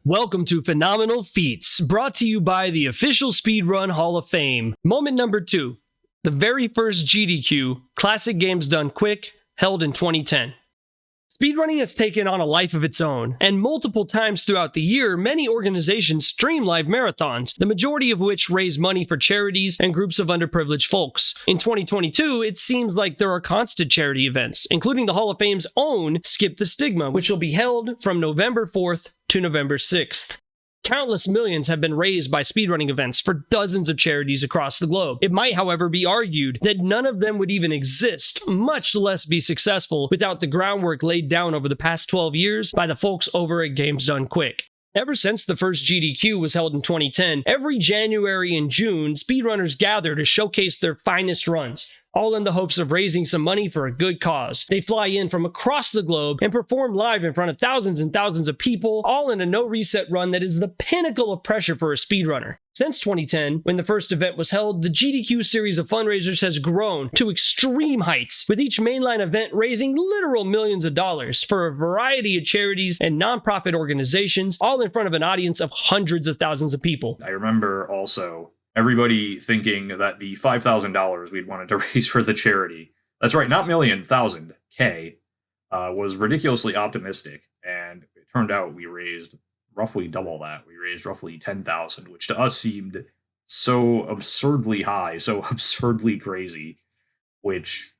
Welcome to Phenomenal Feats, brought to you by the official Speedrun Hall of Fame. Moment number 2. The very first GDQ, Classic Games Done Quick, held in 2010. Speedrunning has taken on a life of its own, and multiple times throughout the year, many organizations stream live marathons, the majority of which raise money for charities and groups of underprivileged folks. In 2022, it seems like there are constant charity events, including the Hall of Fame's own Skip the Stigma, which will be held from November 4th to November 6th. Countless millions have been raised by speedrunning events for dozens of charities across the globe. It might, however, be argued that none of them would even exist, much less be successful, without the groundwork laid down over the past 12 years by the folks over at Games Done Quick. Ever since the first GDQ was held in 2010, every January and June, speedrunners gather to showcase their finest runs, all in the hopes of raising some money for a good cause. They fly in from across the globe and perform live in front of thousands and thousands of people, all in a no-reset run that is the pinnacle of pressure for a speedrunner. Since 2010, when the first event was held, the GDQ series of fundraisers has grown to extreme heights, with each mainline event raising literal millions of dollars for a variety of charities and nonprofit organizations, all in front of an audience of hundreds of thousands of people. I remember also everybody thinking that the $5,000 we'd wanted to raise for the charity, that's right, not million, thousand, K, was ridiculously optimistic, and it turned out we raised roughly double that. We raised roughly 10,000, which to us seemed so absurdly high, so absurdly crazy, which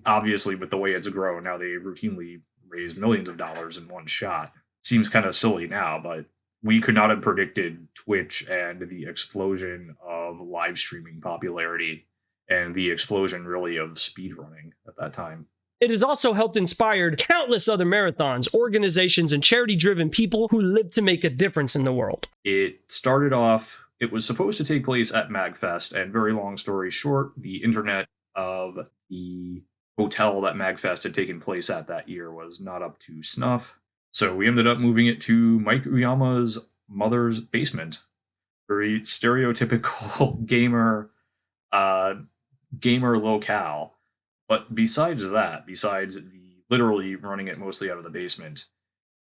obviously with the way it's grown, now they routinely raise millions of dollars in one shot. Seems kind of silly now, but we could not have predicted Twitch and the explosion of live streaming popularity and the explosion really of speedrunning at that time. It has also helped inspire countless other marathons, organizations, and charity-driven people who live to make a difference in the world. It started off, it was supposed to take place at MagFest, and very long story short, the internet of the hotel that MagFest had taken place at that year was not up to snuff. So we ended up moving it to Mike Uyama's mother's basement. Very stereotypical gamer locale. But besides that, besides the literally running it mostly out of the basement,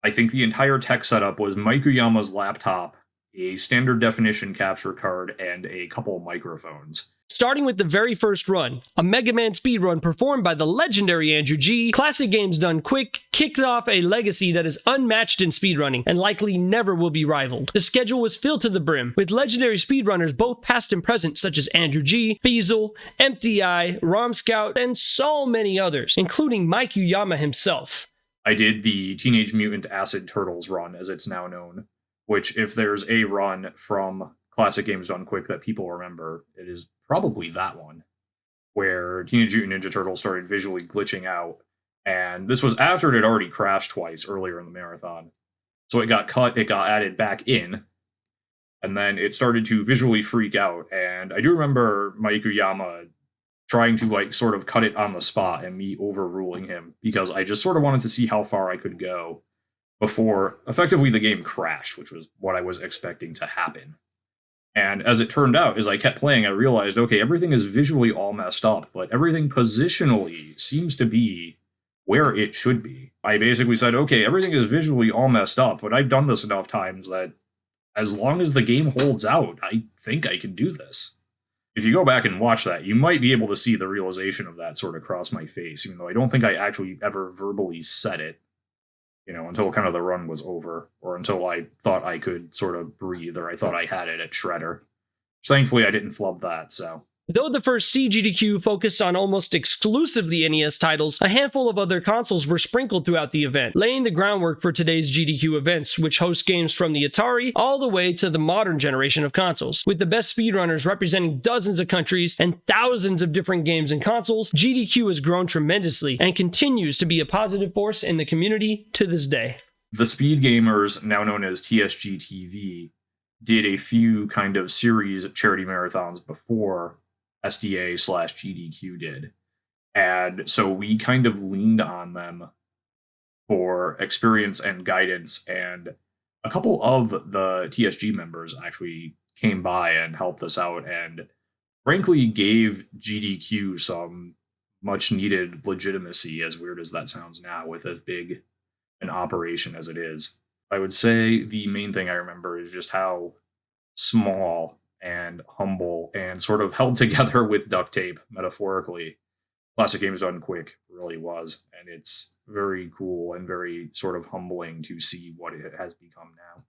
I think the entire tech setup was Mike Uyama's laptop, a standard definition capture card, and a couple microphones. Starting with the very first run, a Mega Man speedrun performed by the legendary Andrew G, Classic Games Done Quick kicked off a legacy that is unmatched in speedrunning and likely never will be rivaled. The schedule was filled to the brim, with legendary speedrunners both past and present such as Andrew G, Feasel, EmptyEye, Rom Scout, and so many others, including Mike Uyama himself. I did the Teenage Mutant Acid Turtles run, as it's now known, which if there's a run from Classic Games Done Quick that people remember, it is probably that one, where Teenage Mutant Ninja Turtles started visually glitching out, and this was after it had already crashed twice earlier in the marathon. So it got cut, it got added back in, and then it started to visually freak out, and I do remember Mike Uyama trying to sort of cut it on the spot and me overruling him, because I just sort of wanted to see how far I could go before effectively the game crashed, which was what I was expecting to happen. And as it turned out, as I kept playing, I realized, okay, everything is visually all messed up, but everything positionally seems to be where it should be. I basically said, okay, everything is visually all messed up, but I've done this enough times that as long as the game holds out, I think I can do this. If you go back and watch that, you might be able to see the realization of that sort of cross my face, even though I don't think I actually ever verbally said it, until kind of the run was over, or until I thought I could sort of breathe, or I thought I had it at Shredder. Thankfully, I didn't flub that, so. Though the first CGDQ focused on almost exclusively NES titles, a handful of other consoles were sprinkled throughout the event, laying the groundwork for today's GDQ events, which host games from the Atari all the way to the modern generation of consoles. With the best speedrunners representing dozens of countries and thousands of different games and consoles, GDQ has grown tremendously and continues to be a positive force in the community to this day. The Speed Gamers, now known as TSG TV, did a few kind of series charity marathons before SDA/GDQ did. And so we kind of leaned on them for experience and guidance, and a couple of the TSG members actually came by and helped us out and frankly gave GDQ some much needed legitimacy, as weird as that sounds now, with as big an operation as it is. I would say the main thing I remember is just how small and humble and sort of held together with duct tape, metaphorically, Classic Games Done Quick really was. And it's very cool and very sort of humbling to see what it has become now.